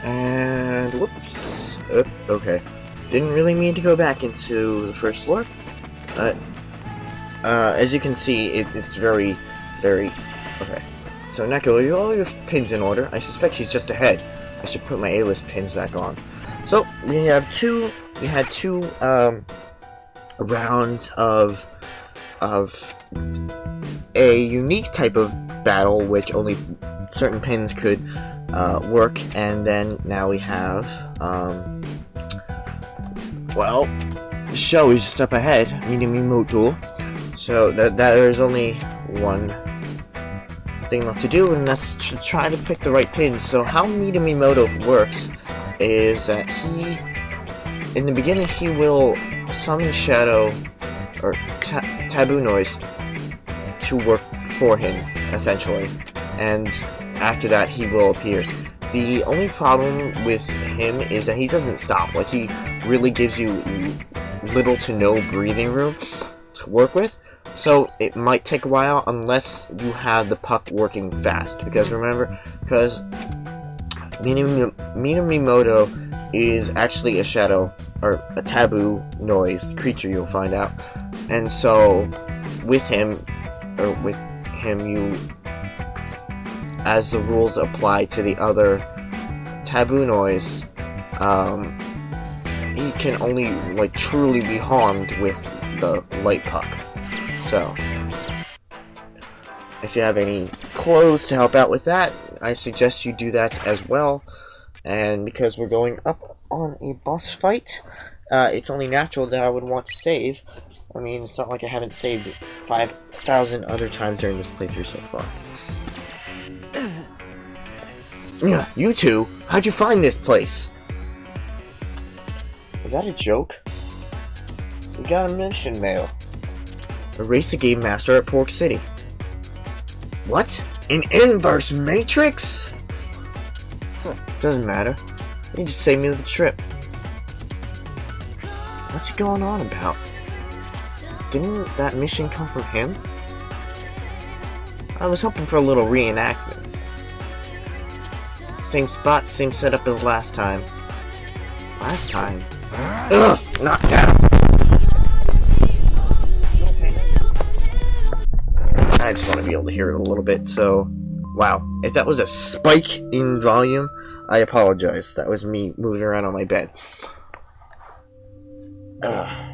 And whoops. Okay. Didn't really mean to go back into the first floor, but as you can see, it's very, very okay. So Neko, you all your pins in order. I suspect he's just ahead. I should put my A-list pins back on. So we had two rounds of a unique type of battle, which only certain pins could work, and then now we have well, Sho is just up ahead, Minamimoto. So there's only one thing left to do, and that's to try to pick the right pins. So how Minamimoto works is that in the beginning, he will summon Shadow or Taboo Noise to work for him, essentially, and after that he will appear. The only problem with him is that he doesn't stop. Like, he really gives you little to no breathing room to work with, so it might take a while unless you have the puck working fast. Because remember, Minamimoto is actually a shadow, or a taboo noise creature, you'll find out. And so, with him, you, as the rules apply to the other taboo noise, he can only, like, truly be harmed with the light puck. So, if you have any clothes to help out with that, I suggest you do that as well. And because we're going up on a boss fight, it's only natural that I would want to save. I mean, it's not like I haven't saved 5,000 other times during this playthrough so far. Yeah, you two, how'd you find this place? Was that a joke? We got a mission mail. Erase the game master at Pork City. What? An inverse matrix? Doesn't matter. You just saved me the trip. What's he going on about? Didn't that mission come from him? I was hoping for a little reenactment. Same spot, same setup as last time. Last time? Ugh! Knocked down! I just want to be able to hear it a little bit, so... Wow. If that was a spike in volume, I apologize. That was me moving around on my bed. Ugh.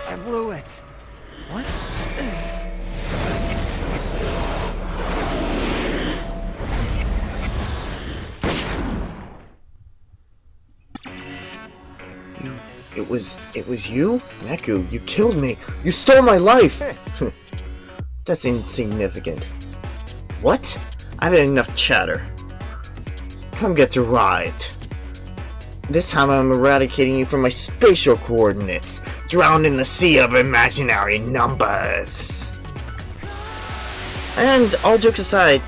I blew it. What? It was you? Neku, you killed me! You stole my life! That's insignificant. What? I've had enough chatter. Come get to ride. This time I'm eradicating you from my spatial coordinates, drowned in the sea of imaginary numbers. And all jokes aside...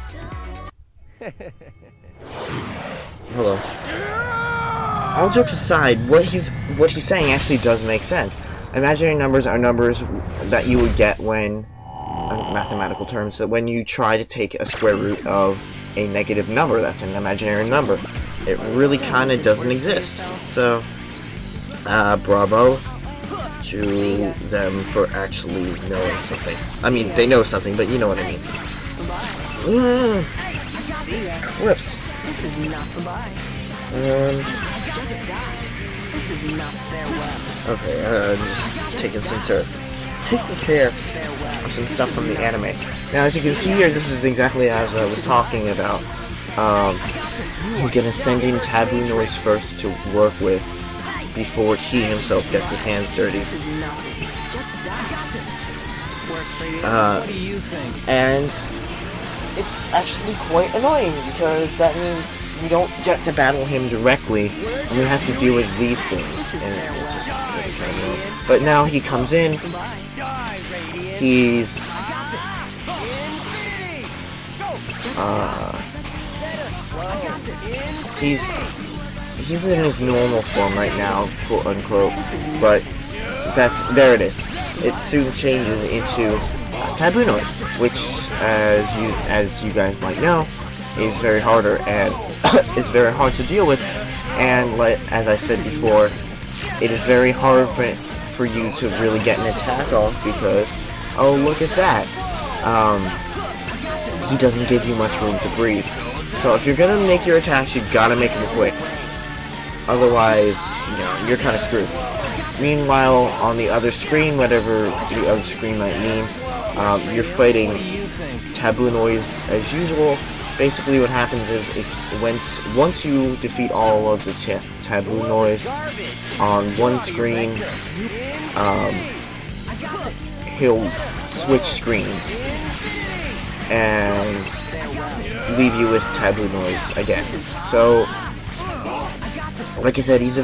Hello. All jokes aside, what he's saying actually does make sense. Imaginary numbers are numbers that you would get when, in mathematical terms, that when you try to take a square root of a negative number, that's an imaginary number. It really kind of doesn't exist. So, bravo to them for actually knowing something. I mean, they know something, but you know what I mean. Whoops. This is not goodbye. Just die. This is not farewell. Okay, just taking taking care of some stuff from the anime. Now, as you can see here, this is exactly as I was talking about. He's gonna send in Taboo Noise first to work with before he himself gets his hands dirty. This is nothing. Just die. Work for you. What do you think? And it's actually quite annoying, because that means we don't get to battle him directly, and we have to deal with these things, and it's just really kind of annoying. But now he comes in, he's he's in his normal form right now, quote unquote, but there it is. It soon changes into Taboo Noise, which, as you guys might know, is very harder, and it's very hard to deal with, and as I said before, it is very hard for you to really get an attack off, because, oh, look at that, he doesn't give you much room to breathe. So if you're gonna make your attacks, you gotta make them quick, otherwise, you know, you're kind of screwed. Meanwhile, on the other screen, whatever the other screen might mean, you're fighting Taboo Noise as usual. Basically what happens is, once you defeat all of the Taboo Noise on one screen, he'll switch screens and leave you with Taboo Noise again. So, like I said, he's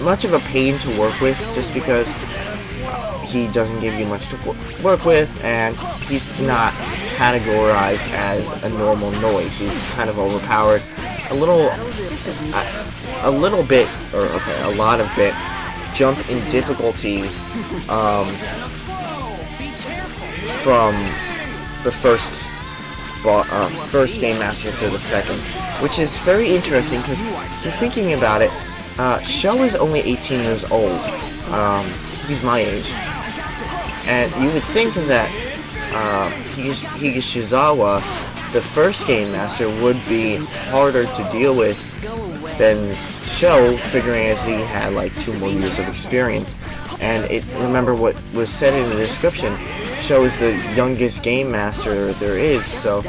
much of a pain to work with, just because he doesn't give you much to work with, and he's not categorized as a normal noise. He's kind of overpowered, a lot of bit, jump in difficulty, from the first Game Master to the second, which is very interesting, because you're thinking about it, Sho is only 18 years old, he's my age, and you would think that Higashizawa, the first Game Master, would be harder to deal with than Sho, figuring as he had like 2 more years of experience. And remember what was said in the description, Sho is the youngest Game Master there is, so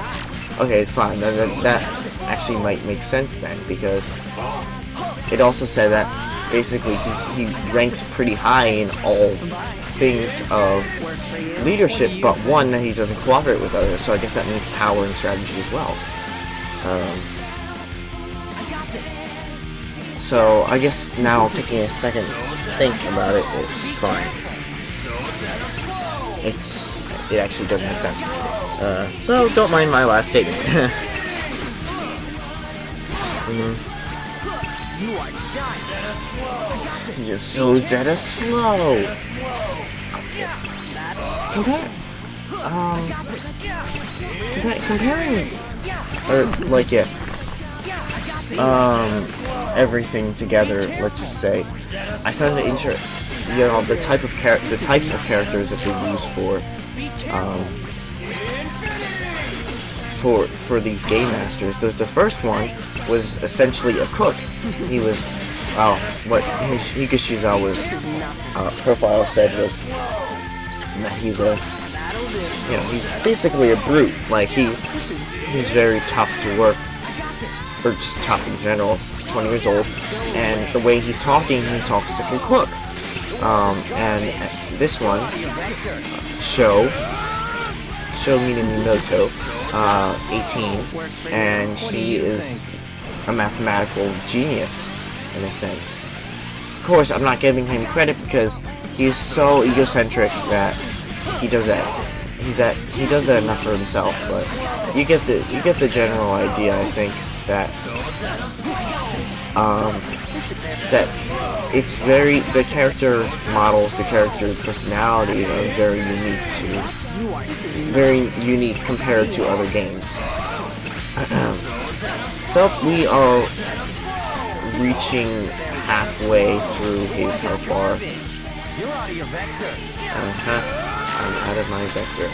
okay, fine, that actually might make sense then, because it also said that basically he ranks pretty high in all things of leadership, but one, that he doesn't cooperate with others, so I guess that means power and strategy as well. So I guess now, taking a second to think about it, it's fine. It actually doesn't make sense. So don't mind my last statement. Just so Zeta slow. Comparing, or like, yeah, everything together, let's just say, I found it interesting, you know, the types of characters that they use for these Game Masters. The first one was essentially a cook. He was, what Higashizawa's profile said was that he's he's basically a brute. Like, he's very tough to work, or just tough in general. He's 20 years old, and the way he talks like a cook. And this one, Sho Minamimoto, 18, and he is a mathematical genius, in a sense. Of course, I'm not giving him credit, because he's so egocentric that he does that. He does that enough for himself, but you get the general idea, I think, that it's the character models, the character personalities are very unique compared to other games. So we are reaching halfway through his health bar. I'm out of my vector.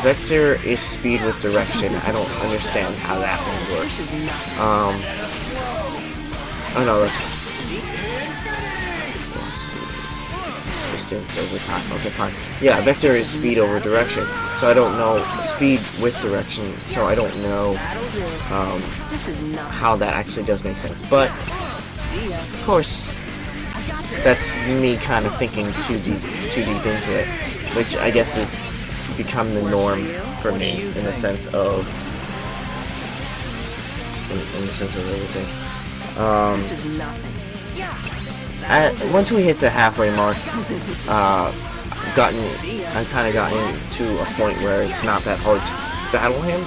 Vector is speed with direction. I don't understand how that one works. Oh no, that's distance over time. Okay, fine. Yeah, vector is speed over direction. So I don't know speed with direction. So I don't know how that actually does make sense. But of course, that's me kind of thinking too deep into it, which I guess is become the norm for me in the sense of everything. This is nothing. Once we hit the halfway mark, I've kind of gotten to a point where it's not that hard to battle him,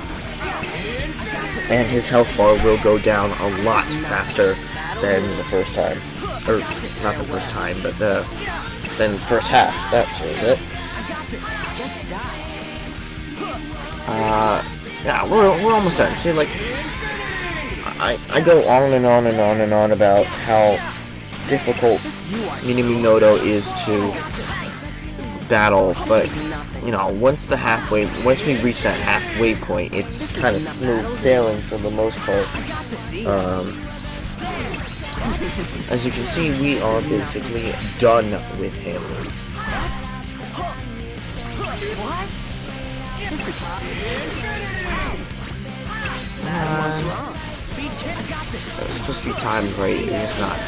and his health bar will go down a lot faster than the first time, or not the first time, but than the first half. That was it. Yeah, we're almost done. See, like, I go on and on and on and on about how difficult Minamimoto is to battle, but you know, once we reach that halfway point, it's kind of smooth sailing for the most part. As you can see, we are basically done with him. It was supposed to be timed right, and it's not.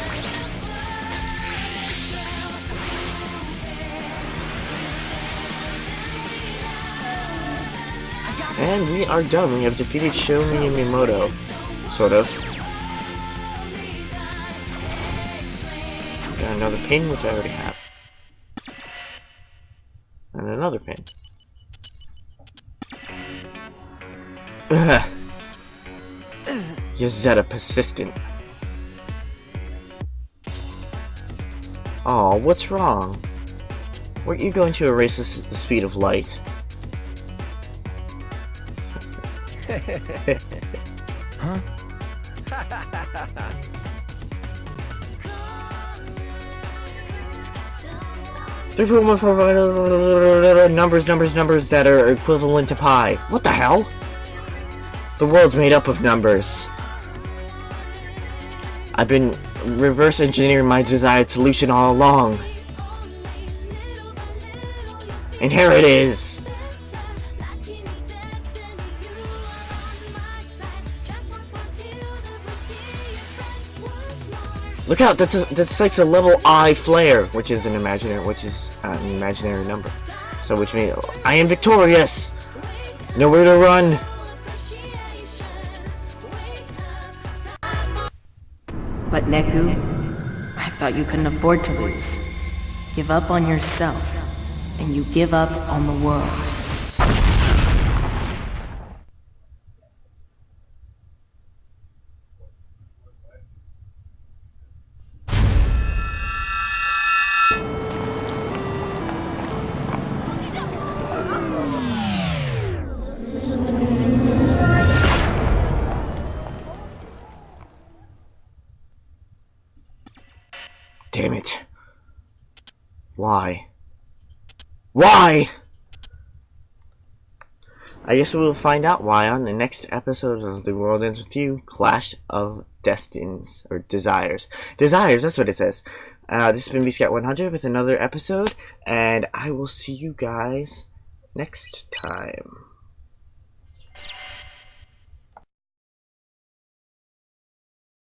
And we are done. We have defeated Sho Minamimoto. Sort of. Got another pin, which I already have. And another pin. Ugh. You're Zeta persistent. Oh, what's wrong? Weren't you going to erase this at the speed of light? Huh? Numbers that are equivalent to pi. What the hell? The world's made up of numbers. I've been reverse engineering my desired solution all along. And here it is. Look out! That's like a level I flare, which is an imaginary number. So which means I am victorious. Nowhere to run. But Neku, I thought you couldn't afford to lose. Give up on yourself, and you give up on the world. Damn it. Why? Why? I guess we will find out why on the next episode of The World Ends With You, Clash of Destinies, or Desires. Desires, that's what it says. This has been BScout100 with another episode, and I will see you guys next time.